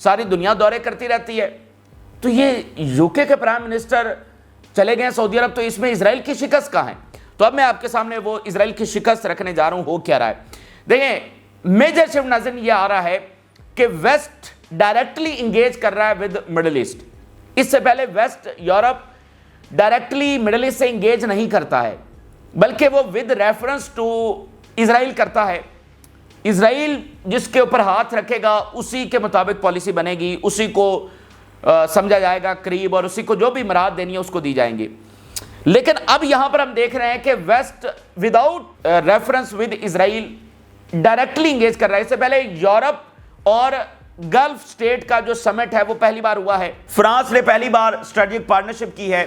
ساری دنیا دورے کرتی رہتی ہے. تو یہ یو کے پرائم منسٹر چلے گئے سعودی عرب, تو اس میں اسرائیل کی شکست کہاں ہے؟ تو اب میں آپ کے سامنے وہ اسرائیل کی شکست رکھنے جا رہا ہوں. ہو کیا رہا ہے دیکھیں, میجر شفٹ ناظرین یہ آ رہا ہے کہ ویسٹ ڈائریکٹلی انگیج کر رہا ہے ود مڈل ایسٹ. اس سے پہلے West Europe directly Middle East سے انگیج نہیں کرتا ہے, بلکہ وہ ود ریفرنس ٹو اسرائیل کرتا ہے. اسرائیل جس کے اوپر ہاتھ رکھے گا اسی کے مطابق پالیسی بنے گی, اسی کو سمجھا جائے گا قریب, اور اسی کو جو بھی مراد دینی ہے اس کو دی جائیں گی. لیکن اب یہاں پر ہم دیکھ رہے ہیں کہ West without reference with Israel directly engage کر رہا ہے. اس سے پہلے یورپ اور گلف سٹیٹ کا جو سمٹ ہے وہ پہلی بار ہوا ہے. فرانس نے پہلی بار اسٹریٹجک پارٹنرشپ کی ہے.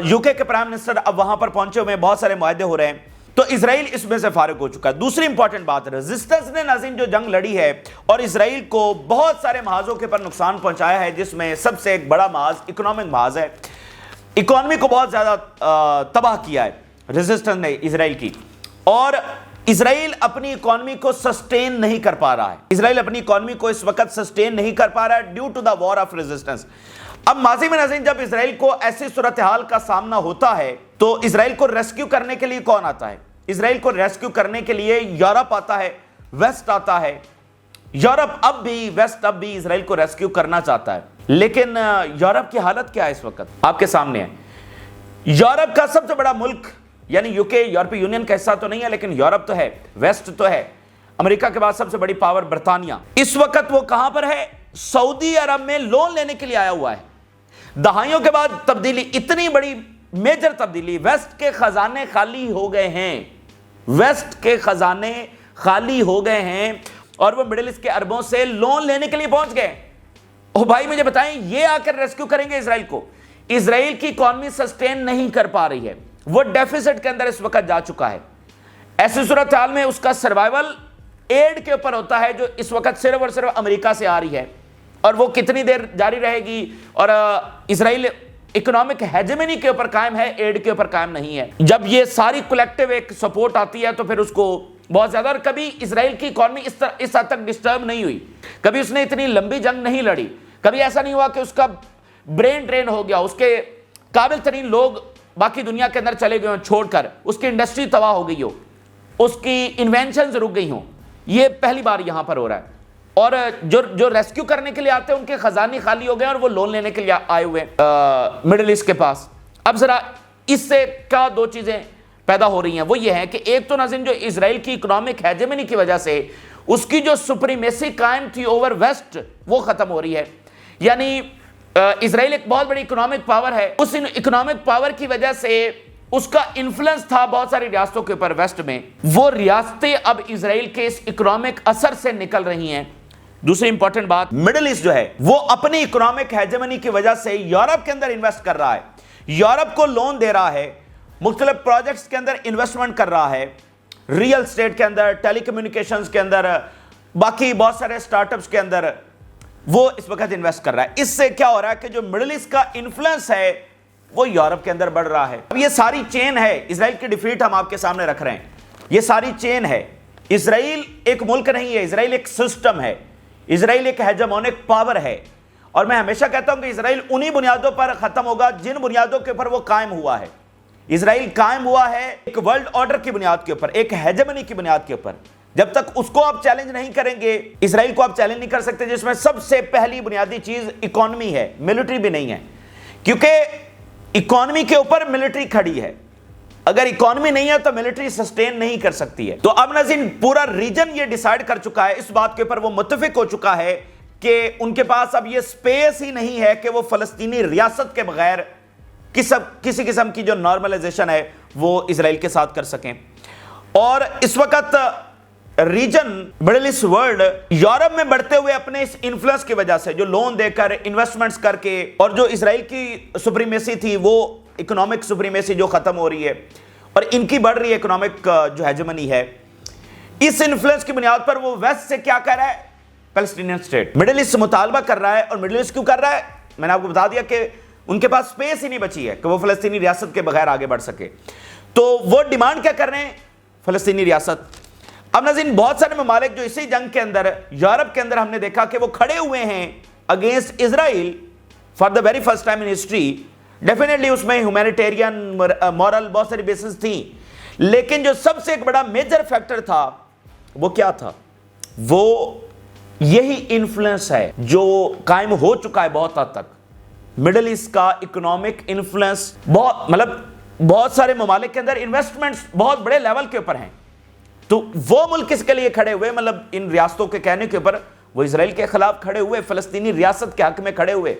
یو کے پرائم منسٹر اب وہاں پر پہنچے ہوئے ہیں, بہت سارے معاہدے ہو رہے ہیں. تو اسرائیل اس میں سے فارغ ہو چکا ہے. دوسری امپورٹنٹ بات, ریزسٹنس نے ناظرین جو جنگ لڑی ہے اور اسرائیل کو بہت سارے محاذوں کے پر نقصان پہنچایا ہے, جس میں سب سے ایک بڑا محاذ اکنامک محاذ ہے. اکانومی کو بہت زیادہ تباہ کیا ہے ریزسٹنس نے اسرائیل کی, اور اسرائیل اپنی اکانومی کو سسٹین نہیں کر پا رہا ہے. اسرائیل اپنی اکانومی کو اس وقت سسٹین نہیں کر پا رہا ہے due to the war of resistance. اب ماضی میں ناظرین جب اسرائیل کو ایسی صورتحال کا سامنا ہوتا ہے تو اسرائیل کو ریسکیو کرنے کے لیے کون آتا ہے؟ اسرائیل کو ریسکیو کرنے کے لیے یورپ آتا ہے, ویسٹ آتا ہے. یورپ اب بھی اسرائیل کو ریسکیو کرنا چاہتا ہے, لیکن یورپ کی حالت کیا ہے اس وقت آپ کے سامنے ہے. یورپ کا سب سے بڑا ملک یعنی یو کے یورپی یونین کا حصہ تو نہیں ہے, لیکن یورپ تو ہے, ویسٹ تو ہے. امریکہ کے بعد سب سے بڑی پاور برطانیہ. اس وقت وہ کہاں پر ہے؟ سعودی عرب میں لون لینے کے لیے آیا ہوا ہے. دہائیوں کے بعد تبدیلی, اتنی بڑی میجر تبدیلی. ویسٹ کے خزانے خالی ہو گئے ہیں, ویسٹ کے خزانے خالی ہو گئے ہیں, اور وہ مڈل ایسٹ کے عربوں سے لون لینے کے لیے پہنچ گئے. او بھائی مجھے بتائیں, یہ آ کر ریسکیو کریں گے اسرائیل کو؟ اسرائیل کی اکانومی سسٹین نہیں کر پا رہی ہے, وہ ڈیفیسٹ کے اندر اس وقت جا چکا ہے. ایسی صورتحال میں اس کا سروائیول ایڈ کے اوپر ہوتا ہے, جو اس وقت صرف اور صرف امریکہ سے آ رہی ہے, اور وہ کتنی دیر جاری رہے گی. اور اسرائیل اکنامک ہیجمنی کے اوپر قائم ہے, ایڈ کے اوپر قائم نہیں ہے. جب یہ ساری کولیکٹیو ایک سپورٹ آتی ہے تو پھر اس کو بہت زیادہ, اور کبھی اسرائیل کی اکانومی اس حد تک ڈسٹرب نہیں ہوئی, کبھی اس نے اتنی لمبی جنگ نہیں لڑی, کبھی ایسا نہیں ہوا کہ اس کا برین ڈرین ہو گیا, اس کے قابل ترین لوگ باقی دنیا کے اندر چلے گئے ہوں چھوڑ کر, اس کی انڈسٹری تباہ ہو گئی ہو, اس کی انوینشنز رک گئی ہوں. یہ پہلی بار یہاں پر ہو رہا ہے. اور جو ریسکیو کرنے کے لیے آتے ہیں ان کے خزانے خالی ہو گئے اور وہ لون لینے کے لیے آئے ہوئے مڈل ایسٹ کے پاس. اب ذرا اس سے کیا دو چیزیں پیدا ہو رہی ہیں, وہ یہ ہے کہ ایک تو ناظرین جو اسرائیل کی اکنامک ہیجمنی کی وجہ سے اس کی جو سپریمیسی قائم تھی اوور ویسٹ وہ ختم ہو رہی ہے. یعنی اسرائیل ایک بہت بڑی اکنامک پاور ہے, اس اکنامک پاور کی وجہ سے اس کا انفلوئنس تھا بہت ساری ریاستوں کے اوپر ویسٹ میں, وہ ریاستیں اب اسرائیل کے اس اکنامک اثر سے نکل رہی ہیں. دوسری امپورٹنٹ بات, مڈل ایسٹ جو ہے وہ اپنی اکنامک ہیجمنی کی وجہ سے یورپ کے اندر انویسٹ کر رہا ہے, یورپ کو لون دے رہا ہے, مختلف پروجیکٹس کے اندر انویسٹمنٹ کر رہا ہے, ریئل اسٹیٹ کے اندر, ٹیلی کمیونیکیشنز کے اندر, باقی بہت سارے سٹارٹ اپس کے اندر وہ اس وقت انویسٹ کر رہا ہے. اس سے کیا ہو رہا ہے کہ جو مڈل ایسٹ کا انفلوئنس ہے وہ یورپ کے اندر بڑھ رہا ہے. اب یہ ساری چین ہے, اسرائیل کی ڈیفیٹ ہم آپ کے سامنے رکھ رہے ہیں, یہ ساری چین ہے. اسرائیل ایک ملک نہیں ہے, اسرائیل ایک سسٹم ہے, اسرائیل ایک ہیجمونک پاور ہے. اور میں ہمیشہ کہتا ہوں کہ اسرائیل انہی بنیادوں پر ختم ہوگا جن بنیادوں کے اوپر وہ قائم ہوا ہے. اسرائیل قائم ہوا ہے ایک ورلڈ آرڈر کی بنیاد کے اوپر, ایک ہیجمنی کی بنیاد کے اوپر. جب تک اس کو آپ چیلنج نہیں کریں گے, اسرائیل کو آپ چیلنج نہیں کر سکتے, جس میں سب سے پہلی بنیادی چیز اکانومی ہے, ملٹری بھی نہیں ہے, کیونکہ اکانومی کے اوپر ملٹری کھڑی ہے. اگر اکانومی نہیں ہے تو ملٹری سسٹین نہیں کر سکتی ہے. تو اب ناظرین پورا ریجن یہ ڈیسائیڈ کر چکا ہے, اس بات کے اوپر وہ متفق ہو چکا ہے کہ ان کے پاس اب یہ سپیس ہی نہیں ہے کہ وہ فلسطینی ریاست کے بغیر کسی قسم کی جو نارملائزیشن ہے وہ اسرائیل کے ساتھ کر سکیں. اور اس وقت region Middle East world Europe میں بڑھتے ہوئے اپنے اس انفلوئنس کی وجہ سے, جو لون دے کر, انویسٹمنٹس کر کے, اور جو اسرائیل کی سپریمیسی تھی وہ اکنامک سپریمیسی جو ختم ہو رہی ہے اور ان کی بڑھ رہی ہے اکنامک جو ہیجمنی ہے, اس انفلوئنس کی بنیاد پر وہ ویسٹ سے کیا کہہ رہا ہے؟ Palestinian state. مڈل ایسٹ سے مطالبہ کر رہا ہے, اور مڈل ایسٹ کیوں کر رہا ہے؟ میں نے آپ کو بتا دیا کہ ان کے پاس سپیس ہی نہیں بچی ہے کہ وہ فلسطینی ریاست کے بغیر آگے بڑھ سکے. تو وہ ڈیمانڈ کیا کر رہے ہیں؟ فلسطینی ریاست. اب ناظرین بہت سارے ممالک جو اسی جنگ کے اندر یورپ کے اندر ہم نے دیکھا کہ وہ کھڑے ہوئے ہیں against Israel for the very first time in history. Definitely اس میں ہیومینیٹیرین مورل بہت ساری بیسز تھیں, لیکن جو سب سے ایک بڑا میجر فیکٹر تھا وہ کیا تھا؟ وہ یہی انفلوئنس ہے جو قائم ہو چکا ہے بہت حد تک. مڈل ایسٹ کا اکنامک انفلوئنس بہت سارے ممالک کے اندر انویسٹمنٹس بہت بڑے لیول کے اوپر ہیں. تو وہ ملک کس کے لیے کھڑے ہوئے؟ ان ریاستوں کے کہنے کے اوپر وہ اسرائیل کے خلاف کھڑے ہوئے, فلسطینی ریاست کے حق میں کھڑے ہوئے.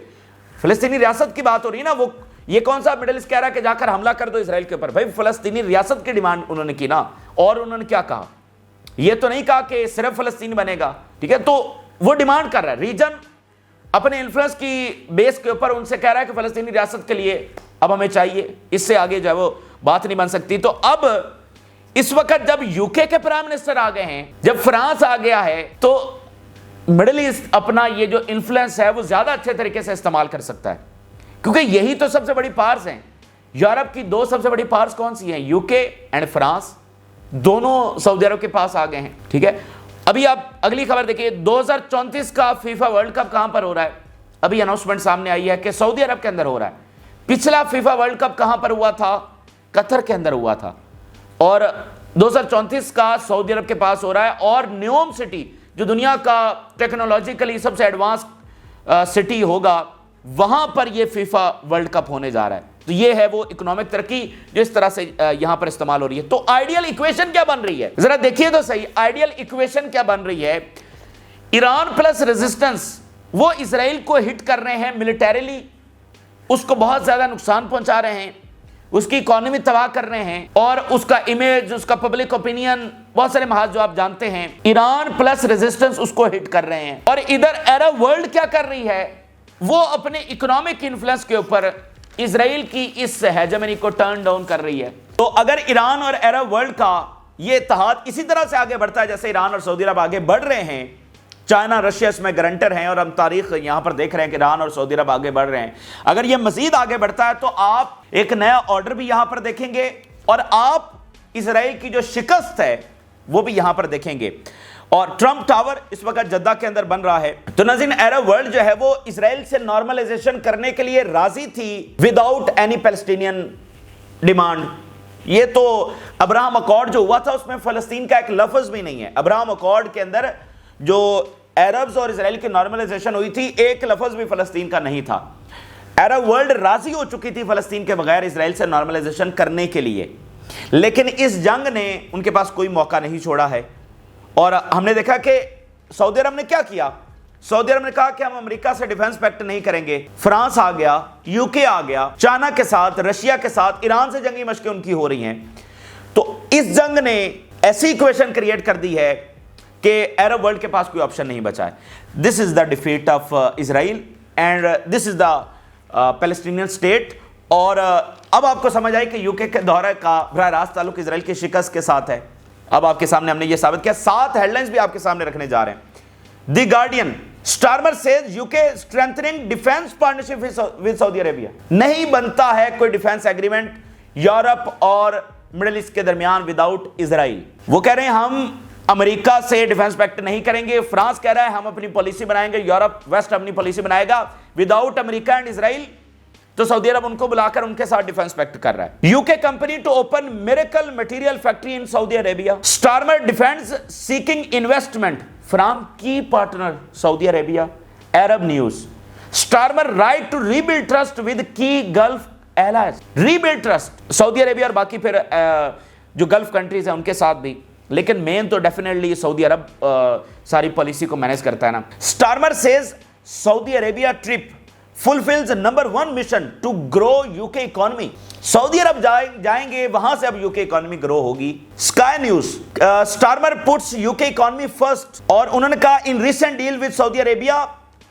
فلسطینی ریاست کی بات ہو رہی ہے نا, وہ یہ کون سا مڈل ایسٹ کہہ رہا ہے کہ جا کر حملہ کر دو اسرائیل کے اوپر؟ بھائی فلسطینی ریاست کی ڈیمانڈ انہوں نے کی نا. اور انہوں نے کیا کہا؟ یہ تو نہیں کہا کہ صرف فلسطین بنے گا, ٹھیک ہے, تو وہ ڈیمانڈ کر رہا ہے. ریجن اپنے انفلوئنس کی بیس کے اوپر ان سے کہہ رہا ہے کہ فلسطینی ریاست کے لیے اب ہمیں چاہیے, اس سے آگے جو ہے وہ بات نہیں بن سکتی. تو اب اس وقت جب یو کے پرائم منسٹر آ گئے ہیں, جب فرانس آ گیا ہے, تو مڈل ایسٹ اپنا یہ جو انفلوئنس ہے وہ زیادہ اچھے طریقے سے استعمال کر سکتا ہے, کیونکہ یہی تو سب سے بڑی پاورز ہیں. یورپ کی دو سب سے بڑی پاورز کون سی ہیں؟ یو کے اینڈ فرانس. دونوں سعودی عرب کے پاس آ گئے ہیں, ٹھیک ہے. ابھی آپ اگلی خبر دیکھیے, 2034 کا فیفا ورلڈ کپ کہاں پر ہو رہا ہے؟ ابھی اناؤنسمنٹ سامنے آئی ہے کہ سعودی عرب کے اندر ہو رہا ہے. پچھلا فیفا ورلڈ کپ کہاں پر ہوا تھا؟ قطر کے اندر ہوا تھا. اور 2034 کا سعودی عرب کے پاس ہو رہا ہے. اور نیوم سٹی جو دنیا کا ٹیکنالوجیکلی سب سے ایڈوانس سٹی ہوگا, وہاں پر یہ فیفا ورلڈ کپ ہونے جا رہا ہے. تو یہ ہے وہ اکنامک ترقی جو اس طرح سے یہاں پر استعمال ہو رہی ہے. تو آئیڈیل ایکویشن کیا بن رہی ہے؟ ذرا دیکھیے تو صحیح, آئیڈیل ایکویشن کیا بن رہی ہے؟ ایران پلس ریزسٹنس, وہ اسرائیل کو ہٹ کر رہے ہیں ملیٹریلی, اس کو بہت زیادہ نقصان پہنچا رہے ہیں, اس کی اکانومی تباہ کر رہے ہیں, اور اس کا امیج, اس کا پبلک اوپینین, بہت سارے محاذ جو آپ جانتے ہیں, ایران پلس ریزسٹنس اس کو ہٹ کر رہے ہیں. اور ادھر عرب ورلڈ کیا کر رہی ہے؟ وہ اپنے اکنامک انفلوئنس کے اوپر اسرائیل کی اس ہیجمنی کو ٹرن ڈاؤن کر رہی ہے. تو اگر ایران اور عرب ورلڈ کا یہ اتحاد اسی طرح سے آگے بڑھتا ہے جیسے ایران اور سعودی عرب آگے بڑھ رہے ہیں, چائنا رشیا اس میں گارنٹر ہیں, اور ہم تاریخ یہاں پر دیکھ رہے ہیں کہ ایران اور سعودی عرب آگے بڑھ رہے ہیں, اگر یہ مزید آگے بڑھتا ہے تو آپ ایک نیا آرڈر بھی یہاں پر دیکھیں گے, اور آپ اسرائیل کی جو شکست ہے وہ بھی یہاں پر دیکھیں گے. اور ٹرمپ ٹاور اس وقت جدہ کے اندر بن رہا ہے. تو ناظرین عرب ورلڈ جو ہے وہ اسرائیل سے نارملائزیشن کرنے کے لیے راضی تھی وداؤٹ اینی پیلسٹینین ڈیمانڈ. یہ تو ابراہم اکارڈ جو ہوا تھا اس میں فلسطین کا ایک لفظ بھی نہیں ہے. ابراہم اکارڈ کے اندر جو عربز اور اسرائیل کی نارملائزیشن ہوئی تھی, ایک لفظ بھی فلسطین کا نہیں تھا. عرب ورلڈ راضی ہو چکی تھی فلسطین کے بغیر اسرائیل سے نارملائزیشن کرنے کے لیے, لیکن اس جنگ نے ان کے پاس کوئی موقع نہیں چھوڑا ہے. اور ہم نے دیکھا کہ سعودی عرب نے کیا کیا. سعودی عرب نے کہا کہ ہم امریکہ سے ڈیفنس پیکٹ نہیں کریں گے. فرانس آ گیا, یو کے آ گیا, چائنا کے ساتھ, رشیا کے ساتھ, ایران سے جنگی مشقیں ان کی ہو رہی ہیں. تو اس جنگ نے ایسی ایکویشن کریٹ کر دی ہے کہ عرب ورلڈ کے پاس کوئی آپشن نہیں بچا ہے. This is the defeat of Israel and this is the Palestinian state. اور اب آپ کو سمجھ آئی کہ یو کے دورہ کا براہ راست تعلق اسرائیل کی شکست کے ساتھ ہے. اب آپ کے سامنے ہم نے یہ ثابت کیا. 7 ہیڈ لائنز بھی آپ کے سامنے رکھنے جا رہے ہیں. دی گارڈین, اسٹارمر سیز یو کے اسٹرینتھننگ ڈیفینس پارٹنرشپ ود سعودی عربیہ. نہیں بنتا ہے کوئی ڈیفینس ایگریمنٹ یورپ اور مڈل ایسٹ کے درمیان وداؤٹ اسرائیل. وہ کہہ رہے ہیں ہم امریکہ سے ڈیفینس پیکٹ نہیں کریں گے. فرانس کہہ رہا ہے ہم اپنی پالیسی بنائیں گے, یورپ ویسٹ اپنی پالیسی بنائے گا وداؤٹ امریکہ اینڈ اسرائیل. تو سعودی عرب ان کو بلا کر ان کے ساتھ ڈیفنس پیکٹ کر رہا ہے. U K company to open miracle material factory in Saudi Arabia. Starmer defence seeking investment from key partner Saudi Arabia. Arab News. Starmer right to rebuild trust with key Gulf allies. Rebuild trust Saudi Arabia اور باقی پھر جو golf countries ہیں ان کے ساتھ بھی, لیکن مین تو ڈیفینیٹلی سعودی عرب ساری پالیسی کو مینیج کرتا ہے نا. Starmer says Saudi Arabia trip fulfills number 1 mission to grow UK economy. سعودی عرب جائیں گے, وہاں سے اب UK economy grow ہوگی. Sky News, Starmer puts UK economy first. اور انہوں نے کہا in recent deal with Saudi Arabia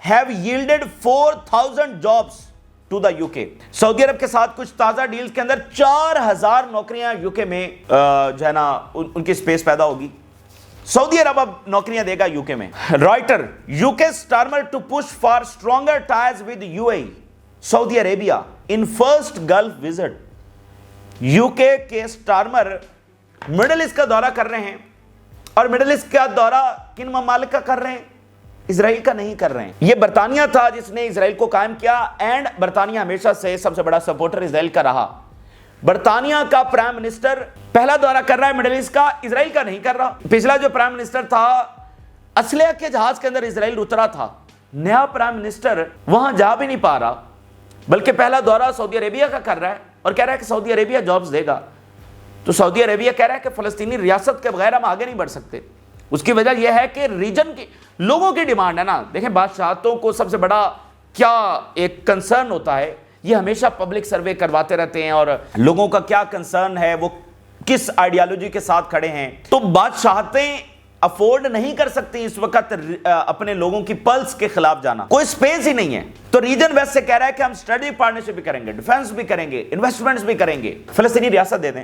have yielded 4,000 jobs to the UK. سعودی عرب کے ساتھ کچھ تازہ ڈیلز کے اندر 4,000 نوکریاں UK میں جو ہے نا ان کی سپیس پیدا ہوگی. سعودی عرب اب نوکریاں دے گا یو کے میں. Reuters, U K Starmer to push for stronger ties with U A Saudi Arabia in first Gulf visit. U K Starmer Middle East کا دورہ کر رہے ہیں اور مڈل ایسٹ کا دورہ کن ممالک کا کر رہے ہیں؟ اسرائیل کا نہیں کر رہے ہیں. یہ برطانیہ تھا جس نے اسرائیل کو قائم کیا، اینڈ برطانیہ ہمیشہ سے سب سے بڑا سپورٹر اسرائیل کا رہا. برطانیہ کا پرائم منسٹر پہلا دورہ کر رہا ہے مڈل ایسٹ کا، اسرائیل کا نہیں کر رہا. پچھلا جو پرائم منسٹر تھا اسلحہ کے جہاز کے اندر اسرائیل اترا تھا، نیا پرائم منسٹر وہاں جا بھی نہیں پا رہا، بلکہ پہلا دورہ سعودی عربیہ کا کر رہا ہے اور کہہ رہا ہے کہ سعودی عربیہ جابز دے گا. تو سعودی عربیہ کہہ رہا ہے کہ فلسطینی ریاست کے بغیر ہم آگے نہیں بڑھ سکتے. اس کی وجہ یہ ہے کہ ریجن کی لوگوں کی ڈیمانڈ ہے نا. دیکھیں بادشاہتوں کو سب سے بڑا کیا ایک کنسرن ہوتا ہے، یہ ہمیشہ پبلک سروے کرواتے رہتے ہیں اور لوگوں کا کیا کنسرن ہے، وہ کس آئیڈیالوجی کے ساتھ کھڑے ہیں. تو بادشاہتیں افورڈ نہیں کر سکتی اس وقت اپنے لوگوں کی پلس کے خلاف جانا، کوئی سپیس ہی نہیں ہے. تو ریجن ویسٹ سے کہہ رہا ہے کہ ہم اسٹریٹجک پارٹنرشپ بھی کریں گے، ڈیفنس بھی کریں گے، انویسٹمنٹس بھی کریں گے، فلسطینی ریاست دے دیں.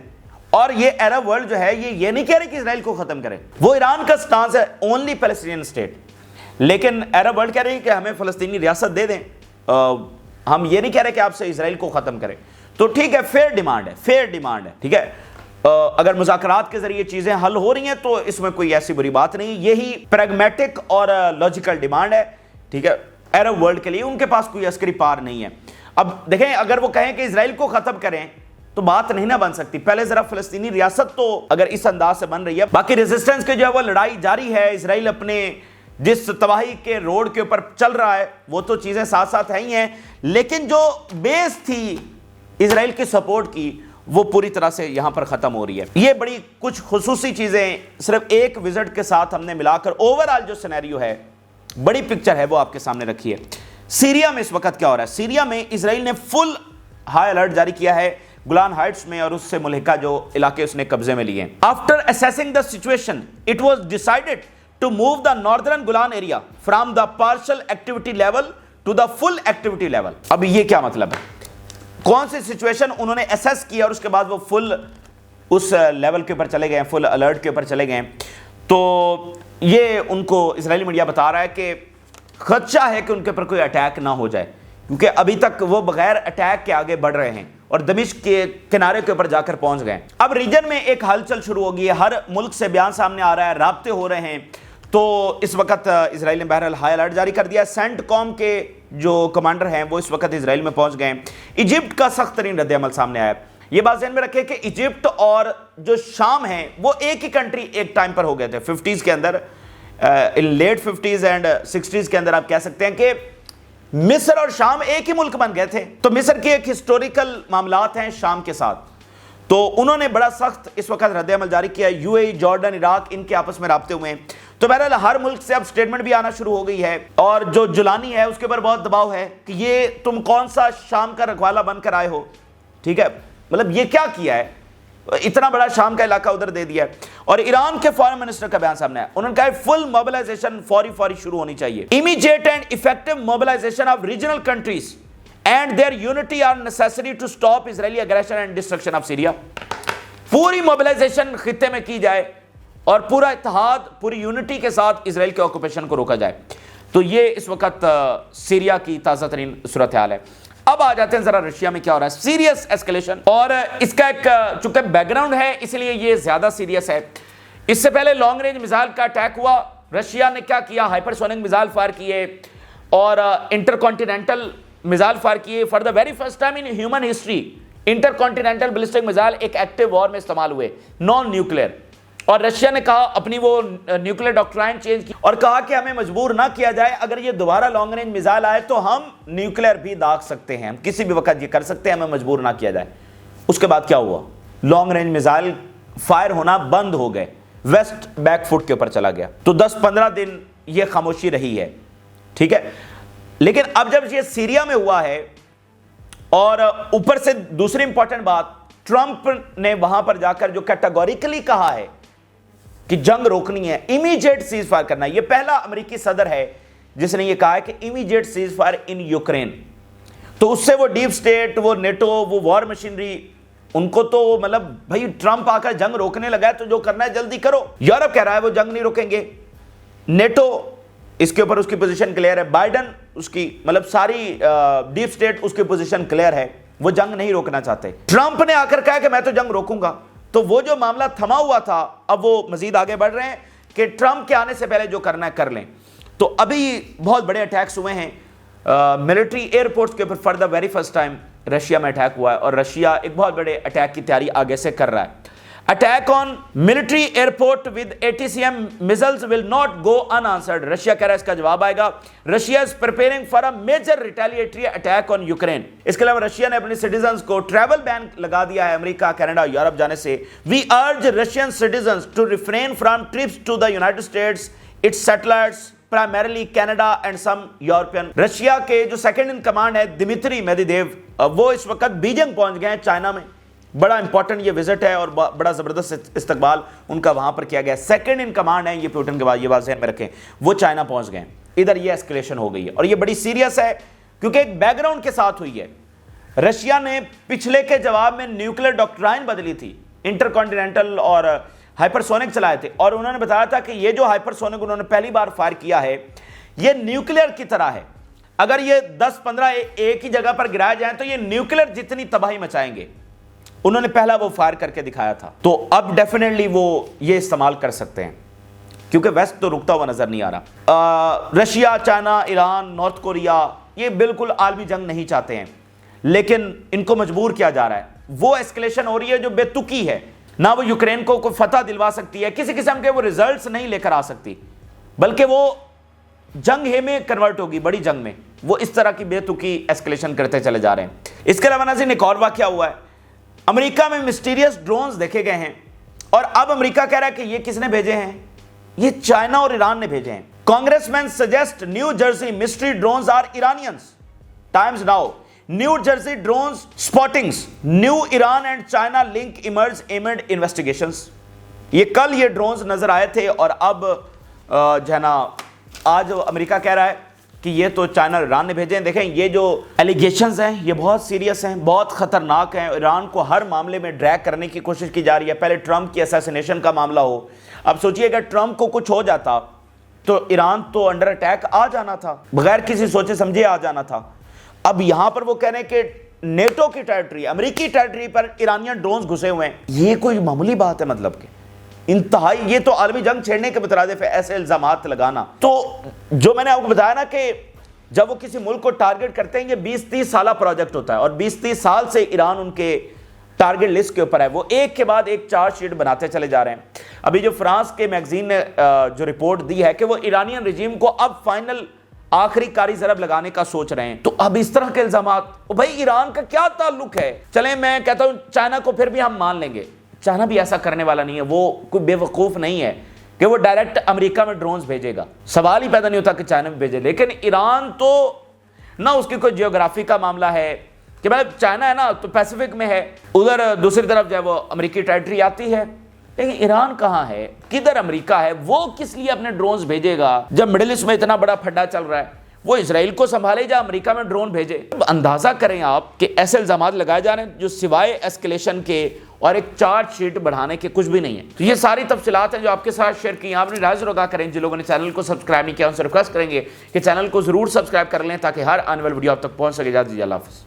اور یہ عرب ورلڈ جو ہے یہ نہیں کہہ رہے کہ اسرائیل کو ختم کرے، وہ ایران کا سٹانس ہے اونلی پیلسٹینین اسٹیٹ. لیکن عرب ورلڈ کہہ رہی ہے کہ ہمیں فلسطینی ریاست دے دیں، ہم یہ نہیں کہہ رہے کہ آپ سے اسرائیل کو ختم کریں. تو ٹھیک ہے، فیئر ڈیمانڈ ہے، فیئر ڈیمانڈ ہے، ٹھیک ہے. اگر مذاکرات کے ذریعے چیزیں حل ہو رہی ہیں تو اس میں کوئی ایسی بری بات نہیں. یہی پریگمیٹک اور لاجیکل ڈیمانڈ ہے، ٹھیک ہے، عرب ورلڈ کے لیے. ان کے پاس کوئی عسکری پار نہیں ہے. اب دیکھیں اگر وہ کہیں کہ اسرائیل کو ختم کریں تو بات نہیں نہ بن سکتی. پہلے ذرا فلسطینی ریاست تو اگر اس انداز سے بن رہی ہے، باقی ریزسٹنس کی جو ہے وہ لڑائی جاری ہے. اسرائیل اپنے جس تباہی کے روڈ کے اوپر چل رہا ہے وہ تو چیزیں ساتھ ساتھ ہی ہیں، لیکن جو بیس تھی اسرائیل کی سپورٹ کی وہ پوری طرح سے یہاں پر ختم ہو رہی ہے. یہ بڑی کچھ خصوصی چیزیں صرف ایک وزٹ کے ساتھ ہم نے ملا کر اوورآل جو سینیریو ہے، بڑی پکچر ہے، وہ آپ کے سامنے رکھی ہے. سیریا میں اس وقت کیا ہو رہا ہے؟ سیریا میں اسرائیل نے فل ہائی الرٹ جاری کیا ہے گولان ہائٹس میں اور اس سے ملحقہ جو علاقے اس نے قبضے میں لیے ہیں. After assessing the situation it was decided to move the northern Golan area from the partial activity level to the full activity level. اب یہ کیا مطلب ہے؟ کون سی سچویشن انہوں نے اسیس کیا اور اس کے بعد وہ فل اس لیول کے اوپر چلے گئے ہیں، فل الرٹ کے اوپر چلے گئے ہیں. تو یہ ان کو اسرائیلی میڈیا بتا رہا ہے کہ خدشہ ہے کہ ان کے اوپر کوئی اٹیک نہ ہو جائے، کیونکہ ابھی تک وہ بغیر اٹیک کے آگے بڑھ رہے ہیں اور دمشق کے کنارے کے اوپر جا کر پہنچ گئے. اب ریجن میں ایک ہلچل شروع ہو گئی ہے، ہر ملک سے بیان سامنے آ رہا ہے، رابطے ہو رہے ہیں. تو اس وقت اسرائیل نے بہرحال ہائی الرٹ جاری کر دیا. سینٹ کام کے جو کمانڈر ہیں وہ اس وقت اسرائیل میں پہنچ گئے ہیں. ایجپٹ کا سخت ترین رد عمل سامنے آیا. یہ بات ذہن میں رکھیں کہ ایجپٹ اور جو شام ہیں وہ ایک ہی کنٹری ایک ٹائم پر ہو گئے تھے 50s کے اندر، لیٹ 50s اینڈ 60s کے اندر. آپ کہہ سکتے ہیں کہ مصر اور شام ایک ہی ملک بن گئے تھے. تو مصر کی ایک ہسٹوریکل معاملات ہیں شام کے ساتھ، تو انہوں نے بڑا سخت اس وقت رد عمل جاری کیا. U A E, Jordan, Iraq, ان کے آپس میں رابطے ہوئے ہیں. تو بہرحال ہر ملک سے اب سٹیٹمنٹ بھی آنا شروع ہو گئی ہے اور جو جولانی ہے اس کے اوپر بہت دباؤ ہے کہ یہ تم کون سا شام کا رکھوالا بن کر آئے ہو، ٹھیک ہے، مطلب یہ کیا کیا ہے، اتنا بڑا شام کا علاقہ ادھر دے دیا ہے. اور ایران کے فارن منسٹر کا بیان سامنے ہے، انہوں نے کہا فل موبلائزیشن فوری شروع ہونی چاہیے. Immediate and effective mobilisation of regional countries and their unity are necessary to stop Israeli aggression and destruction of Syria. پوری موبلائزیشن خطے میں کی جائے اور پورا اتحاد، پوری یونٹی کے ساتھ اسرائیل کے آکوپیشن کو روکا جائے. تو یہ اس وقت سیریا کی تازہ ترین صورتحال ہے. اب آ جاتے ہیں ذرا رشیا میں کیا ہو رہا ہے. سیریس ایسکیلیشن، اور اس کا ایک چونکہ بیک گراؤنڈ ہے اس لیے یہ زیادہ سیریس ہے. اس سے پہلے لانگ رینج میزائل کا اٹیک ہوا. رشیا نے کیا کیا؟ ہائپر سونک میزائل فائر کیے اور انٹر کانٹیننٹل میزائل فائر کیے. For the very first time in human history intercontinental ballistic missile ایک ایکٹیو وار میں استعمال ہوئے، نان نیوکلیئر. اور رشیا نے کہا اپنی وہ نیوکلیئر ڈاکٹرائن چینج کی اور کہا کہ ہمیں مجبور نہ کیا جائے، اگر یہ دوبارہ لانگ رینج میزائل آئے تو ہم نیوکلیئر بھی داغ سکتے ہیں، ہم کسی بھی وقت یہ کر سکتے ہیں، ہمیں مجبور نہ کیا جائے. اس کے بعد کیا ہوا؟ لانگ رینج میزائل فائر ہونا بند ہو گئے، ویسٹ بیک فٹ کے اوپر چلا گیا. تو 10-15 دن یہ خاموشی رہی ہے، ٹھیک ہے. لیکن اب جب یہ سیریا میں ہوا ہے اور اوپر سے دوسری امپورٹنٹ بات، ٹرمپ نے وہاں پر جا کر جو کیٹیگوریکلی کہا ہے کہ جنگ روکنی ہے، امیڈیٹ سیز فائر کرنا ہے. یہ پہلا امریکی صدر ہے جس نے یہ کہا ہے کہ immediate cease fire in Ukraine. تو اس سے وہ ڈیپ سٹیٹ، وہ نیٹو، وہ وار مشینری، ان کو تو مطلب بھائی ٹرمپ آ کر جنگ روکنے لگا ہے تو جو کرنا ہے جلدی کرو. یورپ کہہ رہا ہے وہ جنگ نہیں روکیں گے. نیٹو اس کے اوپر اس کی پوزیشن کلیئر ہے. بائیڈن اس کی مطلب ساری ڈیپ سٹیٹ اس کی پوزیشن کلیئر ہے، وہ جنگ نہیں روکنا چاہتے. ٹرمپ نے آ کر کہا کہ میں تو جنگ روکوں گا. تو وہ جو معاملہ تھما ہوا تھا اب وہ مزید آگے بڑھ رہے ہیں. کہ ٹرمپ کے آنے سے پہلے جو کرنا ہے کر لیں. تو ابھی بہت بڑے اٹیکس ہوئے ہیں ملٹری ایئرپورٹس کے اوپر. For the very first time Russia میں اٹیک ہوا ہے اور رشیا ایک بہت بڑے اٹیک کی تیاری آگے سے کر رہا ہے. Attack on military airport with ATCM missiles will not go unanswered. Russia کہہ رہا ہے اس کا جواب آئے گا. Russia is preparing for a major retaliatory attack on Ukraine. اس کے علاوہ رشیا نے اپنے سٹیزنز کو ٹریول بین لگا دیا ہے امریکہ، کینیڈا، یورپ جانے سے. We urge Russian citizens to refrain from trips to the United States, its satellites, primarily Canada and some European. Russia کے جو سیکنڈ ان کمانڈ ہے دمتری میدویدیو، وہ اس وقت بیجنگ پہنچ گئے ہیں چائنا میں. بڑا امپورٹنٹ یہ وزٹ ہے اور بڑا زبردست استقبال ان کا وہاں پر کیا گیا. سیکنڈ ان کمانڈ ہے یہ پوٹن کے بعد، یہ بات ذہن میں رکھیں. وہ چائنا پہنچ گئے ہیں. ادھر یہ اسکلیشن ہو گئی ہے اور یہ بڑی سیریس ہے کیونکہ ایک بیک گراؤنڈ کے ساتھ ہوئی ہے. رشیا نے پچھلے کے جواب میں نیوکلیر ڈاکٹرائن بدلی تھی، انٹر کانٹیننٹل اور ہائپرسونک چلائے تھے، اور انہوں نے بتایا تھا کہ یہ جو ہائپرسونک انہوں نے پہلی بار فائر کیا ہے یہ نیوکلیر کی طرح ہے. اگر یہ 10-15 ایک ہی جگہ پر گرائے جائیں تو یہ نیوکلیر جتنی تباہی مچائیں گے. انہوں نے پہلا وہ فائر کر کے دکھایا تھا. تو اب ڈیفینیٹلی وہ یہ استعمال کر سکتے ہیں کیونکہ ویسٹ تو رکتا ہوا نظر نہیں آ رہا. Russia, China, Iran, north Korea یہ بالکل عالمی جنگ نہیں چاہتے ہیں، لیکن ان کو مجبور کیا جا رہا ہے. وہ ایسکلیشن ہو رہی ہے جو بے تکی ہے. نہ وہ یوکرین کو کوئی فتح دلوا سکتی ہے، کسی قسم کے وہ ریزلٹس نہیں لے کر آ سکتی، بلکہ وہ جنگ ہے میں کنورٹ ہوگی، بڑی جنگ میں. وہ اس طرح کی بے تکی ایسکلیشن کرتے چلے جا رہے ہیں. اس کے علاوہ ناظرین ایک اور واقعہ ہوا ہے. امریکہ میں مسٹیریس ڈرونز دیکھے گئے ہیں اور اب امریکہ کہہ رہا ہے کہ یہ کس نے بھیجے ہیں؟ یہ چائنا اور ایران نے بھیجے ہیں. Congressman suggest New Jersey mystery drones are Iranians. Times Now New Jersey drones spottings new Iran and China link emerge amid investigations. یہ کل یہ ڈرونز نظر آئے تھے اور اب جو ہے نا آج امریکہ کہہ رہا ہے کہ یہ تو چائنا اور ایران نے بھیجے ہیں. دیکھیں یہ جو ایلیگیشنز ہیں یہ بہت سیریس ہیں، بہت خطرناک ہیں. ایران کو ہر معاملے میں ڈریگ کرنے کی کوشش کی جا رہی ہے. پہلے ٹرمپ کی اسیسینیشن کا معاملہ ہو، اب سوچئے اگر ٹرمپ کو کچھ ہو جاتا تو ایران تو انڈر اٹیک آ جانا تھا، بغیر کسی سوچے سمجھے آ جانا تھا. اب یہاں پر وہ کہہ رہے ہیں کہ نیٹو کی ٹیریٹری، امریکی ٹیریٹری پر ایرانین ڈرونز گھسے ہوئے ہیں. یہ کوئی معمولی بات ہے؟ مطلب کہ انتہائی، یہ تو عالمی جنگ چھیڑنے کے مترادف ہے ایسے الزامات لگانا. تو جو میں نے آپ کو بتایا نا کہ جب وہ کسی ملک کو ٹارگٹ کرتے ہیں یہ 20-30 سالہ پروجیکٹ ہوتا ہے اور 20-30 سال سے ایران ان کے ٹارگٹ لسٹ کے اوپر ہے. وہ ایک کے بعد ایک چارج شیٹ بناتے چلے جا رہے ہیں. ابھی جو فرانس کے میگزین نے جو رپورٹ دی ہے کہ وہ ایرانین رجیم کو اب فائنل آخری کاری ضرب لگانے کا سوچ رہے ہیں. تو اب اس طرح کے الزامات، بھائی ایران کا کیا تعلق ہے؟ چلیں میں کہتا ہوں چائنا کو پھر بھی ہم مان لیں گے، چائنا بھی ایسا کرنے والا نہیں ہے. وہ کوئی بے وقوف نہیں ہے کہ وہ ڈائریکٹ امریکہ میں ڈرونز بھیجے گا. سوال ہی پیدا نہیں ہوتا کہ چائنا میں بھیجے. لیکن ایران تو نہ اس کی کوئی جیوگرافی کا معاملہ ہے کہ مطلب چائنا ہے نا تو پیسیفک میں ہے، ادھر دوسری طرف جو ہے وہ امریکی ٹیریٹری آتی ہے. لیکن ایران کہاں ہے؟ کدھر امریکہ ہے؟ وہ کس لیے اپنے ڈرونز بھیجے گا جب مڈل ایسٹ میں اتنا بڑا پھڈا چل رہا ہے؟ وہ اسرائیل کو سنبھالے جا امریکہ میں ڈرون بھیجے. اندازہ کریں آپ کہ ایسے الزامات لگائے جا رہے ہیں جو سوائے ایسکلیشن کے اور ایک چارج شیٹ بڑھانے کے کچھ بھی نہیں ہے. تو یہ ساری تفصیلات ہیں جو آپ کے ساتھ شیئر کی. آپ نے رائے ضرور آگاہ کریں. جن لوگوں نے چینل کو سبسکرائب نہیں کیا ان سے ریکویسٹ کریں گے کہ چینل کو ضرور سبسکرائب کر لیں تاکہ ہر آنے والی ویڈیو آپ تک پہنچ سکے. اجازت دیجیے، اللہ حافظ.